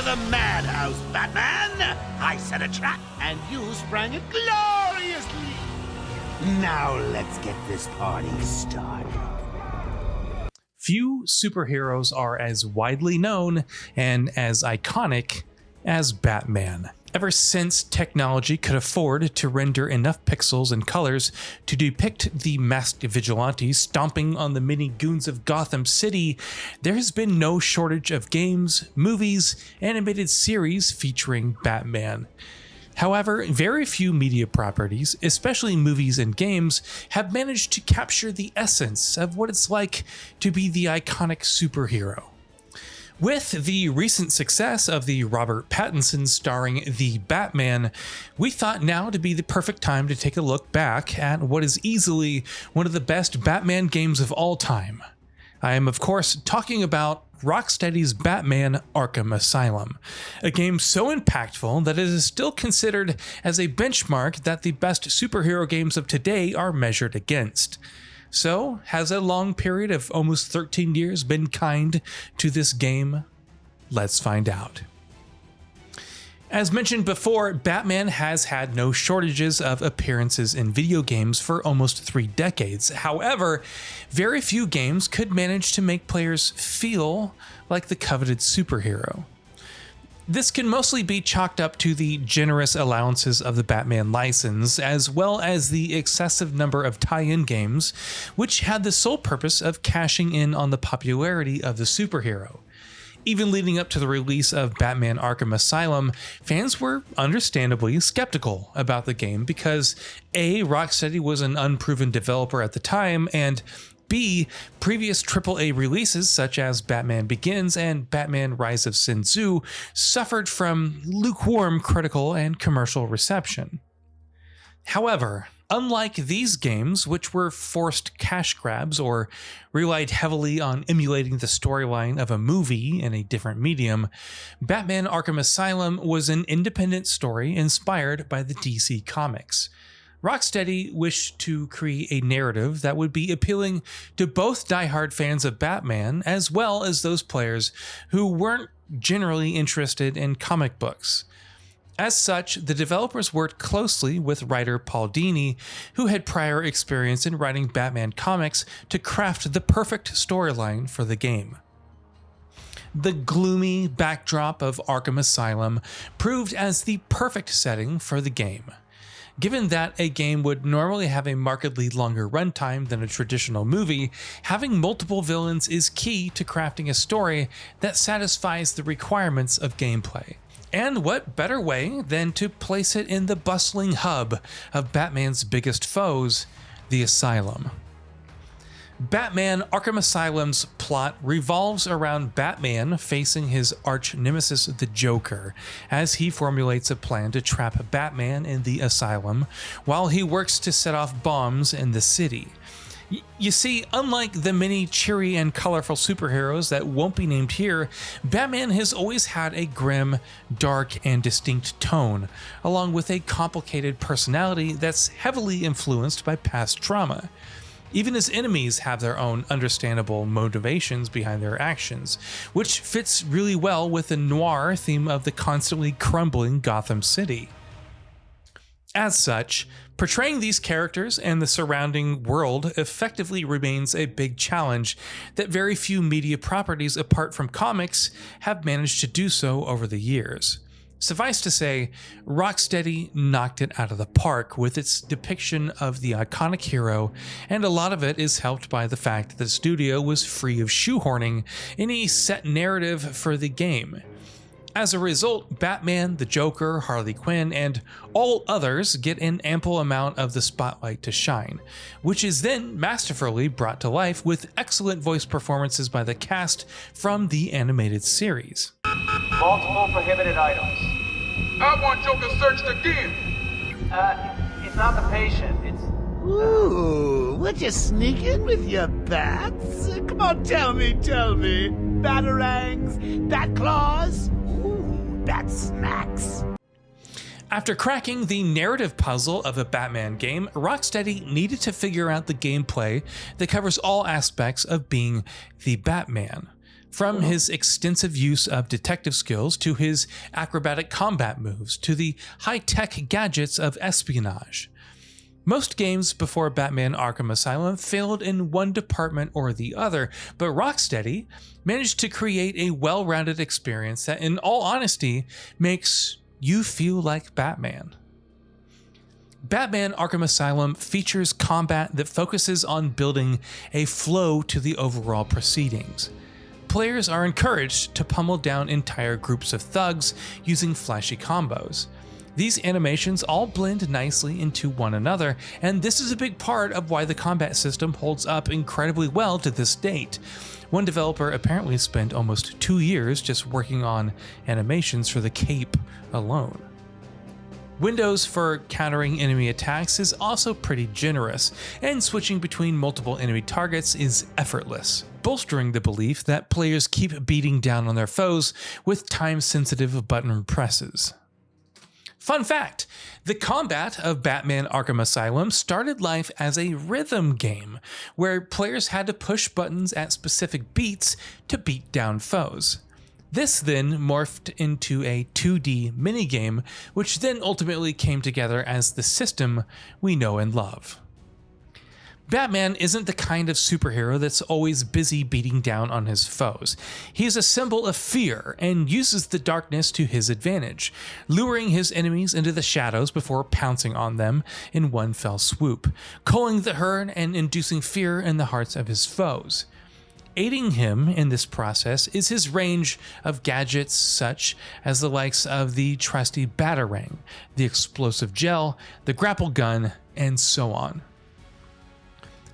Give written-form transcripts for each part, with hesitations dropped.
the madhouse, Batman! I set a trap, and you sprang it gloriously! Now let's get this party started. Few superheroes are as widely known and as iconic as Batman. Ever since technology could afford to render enough pixels and colors to depict the masked vigilante stomping on the many goons of Gotham City, there has been no shortage of games, movies, animated series featuring Batman. However, very few media properties, especially movies and games, have managed to capture the essence of what it's like to be the iconic superhero. With the recent success of the Robert Pattinson starring The Batman, we thought now to be the perfect time to take a look back at what is easily one of the best Batman games of all time. I am, of course, talking about Rocksteady's Batman Arkham Asylum, a game so impactful that it is still considered as a benchmark that the best superhero games of today are measured against. So, has a long period of almost 13 years been kind to this game? Let's find out. As mentioned before, Batman has had no shortages of appearances in video games for almost 3 decades. However, very few games could manage to make players feel like the coveted superhero. This can mostly be chalked up to the generous allowances of the Batman license, as well as the excessive number of tie-in games, which had the sole purpose of cashing in on the popularity of the superhero. Even leading up to the release of Batman Arkham Asylum, fans were understandably skeptical about the game because A, Rocksteady was an unproven developer at the time, and B, previous AAA releases such as Batman Begins and Batman Rise of Sin Tzu suffered from lukewarm critical and commercial reception. However, unlike these games, which were forced cash grabs or relied heavily on emulating the storyline of a movie in a different medium, Batman Arkham Asylum was an independent story inspired by the DC Comics. Rocksteady wished to create a narrative that would be appealing to both diehard fans of Batman as well as those players who weren't generally interested in comic books. As such, the developers worked closely with writer Paul Dini, who had prior experience in writing Batman comics, to craft the perfect storyline for the game. The gloomy backdrop of Arkham Asylum proved as the perfect setting for the game. Given that a game would normally have a markedly longer runtime than a traditional movie, having multiple villains is key to crafting a story that satisfies the requirements of gameplay. And what better way than to place it in the bustling hub of Batman's biggest foes, the Asylum. Batman Arkham Asylum's plot revolves around Batman facing his arch-nemesis the Joker as he formulates a plan to trap Batman in the Asylum while he works to set off bombs in the city. You see, unlike the many cheery and colorful superheroes that won't be named here, Batman has always had a grim, dark, and distinct tone, along with a complicated personality that's heavily influenced by past trauma. Even his enemies have their own understandable motivations behind their actions, which fits really well with the noir theme of the constantly crumbling Gotham City. As such, portraying these characters and the surrounding world effectively remains a big challenge that very few media properties apart from comics have managed to do so over the years. Suffice to say, Rocksteady knocked it out of the park with its depiction of the iconic hero, and a lot of it is helped by the fact that the studio was free of shoehorning any set narrative for the game. As a result, Batman, the Joker, Harley Quinn, and all others get an ample amount of the spotlight to shine, which is then masterfully brought to life with excellent voice performances by the cast from the animated series. Multiple prohibited items. I want Joker searched again. It's not the patient. It's... Ooh, would you sneak in with your bats? Come on, tell me. Batarangs, bat claws, ooh, bat smacks. After cracking the narrative puzzle of a Batman game, Rocksteady needed to figure out the gameplay that covers all aspects of being the Batman. From his extensive use of detective skills to his acrobatic combat moves to the high-tech gadgets of espionage. Most games before Batman Arkham Asylum failed in one department or the other, but Rocksteady managed to create a well-rounded experience that, in all honesty, makes you feel like Batman. Batman Arkham Asylum features combat that focuses on building a flow to the overall proceedings. Players are encouraged to pummel down entire groups of thugs using flashy combos. These animations all blend nicely into one another, and this is a big part of why the combat system holds up incredibly well to this date. One developer apparently spent almost 2 years just working on animations for the cape alone. Windows for countering enemy attacks is also pretty generous, and switching between multiple enemy targets is effortless, bolstering the belief that players keep beating down on their foes with time-sensitive button presses. Fun fact, the combat of Batman Arkham Asylum started life as a rhythm game, where players had to push buttons at specific beats to beat down foes. This then morphed into a 2D minigame, which then ultimately came together as the system we know and love. Batman isn't the kind of superhero that's always busy beating down on his foes. He is a symbol of fear and uses the darkness to his advantage, luring his enemies into the shadows before pouncing on them in one fell swoop, culling the herd and inducing fear in the hearts of his foes. Aiding him in this process is his range of gadgets such as the likes of the trusty Batarang, the explosive gel, the grapple gun, and so on.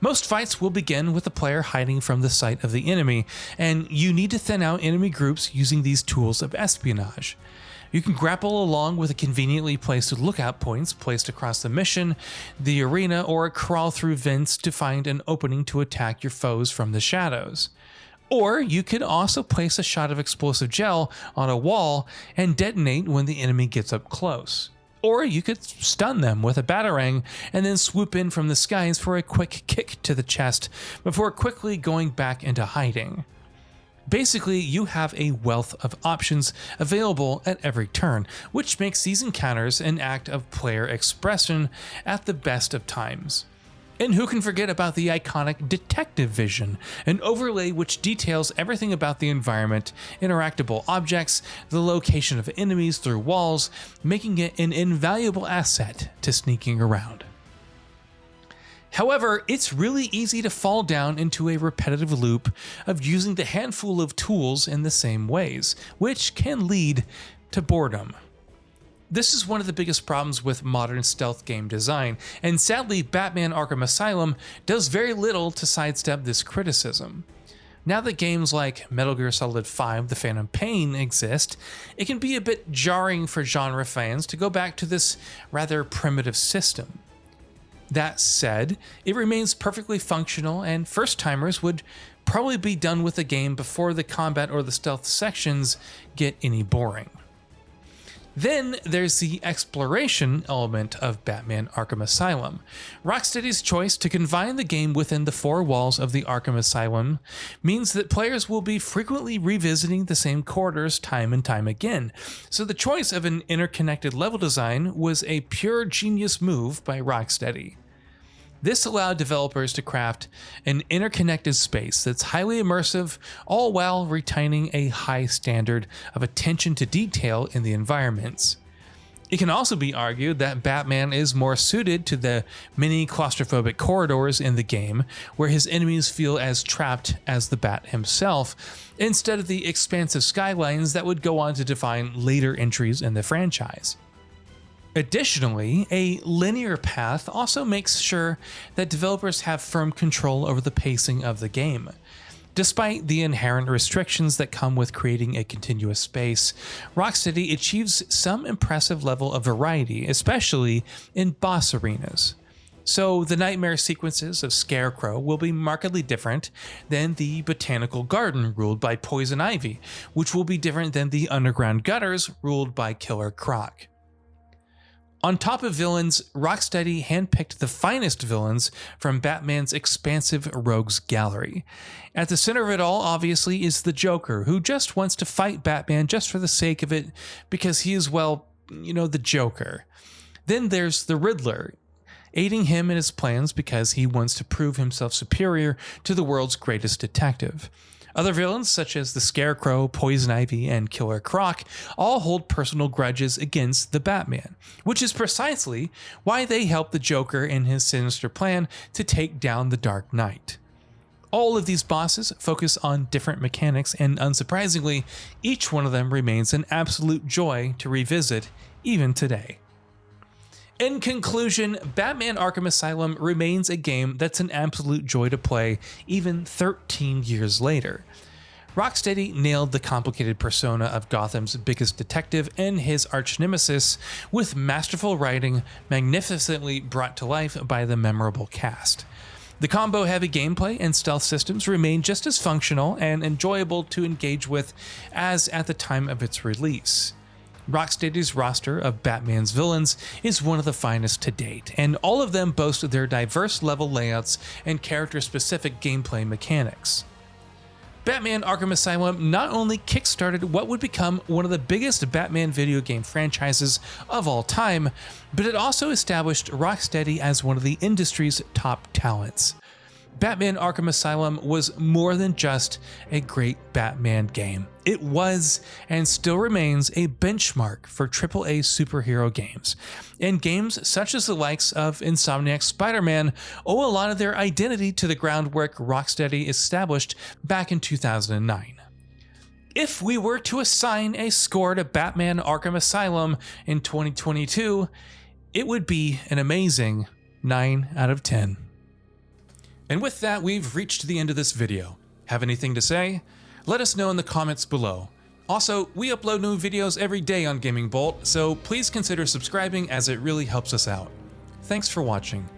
Most fights will begin with the player hiding from the sight of the enemy, and you need to thin out enemy groups using these tools of espionage. You can grapple along with conveniently placed lookout points placed across the mission, the arena, or crawl through vents to find an opening to attack your foes from the shadows. Or you could also place a shot of explosive gel on a wall and detonate when the enemy gets up close. Or you could stun them with a Batarang and then swoop in from the skies for a quick kick to the chest before quickly going back into hiding. Basically, you have a wealth of options available at every turn, which makes these encounters an act of player expression at the best of times. And who can forget about the iconic detective vision, an overlay which details everything about the environment, interactable objects, the location of enemies through walls, making it an invaluable asset to sneaking around. However, it's really easy to fall down into a repetitive loop of using the handful of tools in the same ways, which can lead to boredom. This is one of the biggest problems with modern stealth game design, and sadly Batman Arkham Asylum does very little to sidestep this criticism. Now that games like Metal Gear Solid 5: The Phantom Pain exist, it can be a bit jarring for genre fans to go back to this rather primitive system. That said, it remains perfectly functional, and first-timers would probably be done with the game before the combat or the stealth sections get any boring. Then there's the exploration element of Batman Arkham Asylum. Rocksteady's choice to confine the game within the four walls of the Arkham Asylum means that players will be frequently revisiting the same corridors time and time again, so the choice of an interconnected level design was a pure genius move by Rocksteady. This allowed developers to craft an interconnected space that's highly immersive, all while retaining a high standard of attention to detail in the environments. It can also be argued that Batman is more suited to the many claustrophobic corridors in the game, where his enemies feel as trapped as the Bat himself, instead of the expansive skylines that would go on to define later entries in the franchise. Additionally, a linear path also makes sure that developers have firm control over the pacing of the game. Despite the inherent restrictions that come with creating a continuous space, Rocksteady achieves some impressive level of variety, especially in boss arenas. So the nightmare sequences of Scarecrow will be markedly different than the botanical garden ruled by Poison Ivy, which will be different than the underground gutters ruled by Killer Croc. On top of villains, Rocksteady handpicked the finest villains from Batman's expansive rogues gallery. At the center of it all, obviously, is the Joker, who just wants to fight Batman just for the sake of it, because he is, well, the Joker. Then there's the Riddler, aiding him in his plans because he wants to prove himself superior to the world's greatest detective. Other villains, such as the Scarecrow, Poison Ivy, and Killer Croc, all hold personal grudges against the Batman, which is precisely why they help the Joker in his sinister plan to take down the Dark Knight. All of these bosses focus on different mechanics, and unsurprisingly, each one of them remains an absolute joy to revisit even today. In conclusion, Batman Arkham Asylum remains a game that's an absolute joy to play even 13 years later. Rocksteady nailed the complicated persona of Gotham's biggest detective and his arch-nemesis with masterful writing magnificently brought to life by the memorable cast. The combo-heavy gameplay and stealth systems remain just as functional and enjoyable to engage with as at the time of its release. Rocksteady's roster of Batman's villains is one of the finest to date, and all of them boast their diverse level layouts and character-specific gameplay mechanics. Batman Arkham Asylum not only kickstarted what would become one of the biggest Batman video game franchises of all time, but it also established Rocksteady as one of the industry's top talents. Batman Arkham Asylum was more than just a great Batman game. It was, and still remains, a benchmark for AAA superhero games. And games such as the likes of Insomniac's Spider-Man owe a lot of their identity to the groundwork Rocksteady established back in 2009. If we were to assign a score to Batman Arkham Asylum in 2022, it would be an amazing 9 out of 10. And with that, we've reached the end of this video. Have anything to say? Let us know in the comments below. Also, we upload new videos every day on GamingBolt, so please consider subscribing as it really helps us out. Thanks for watching.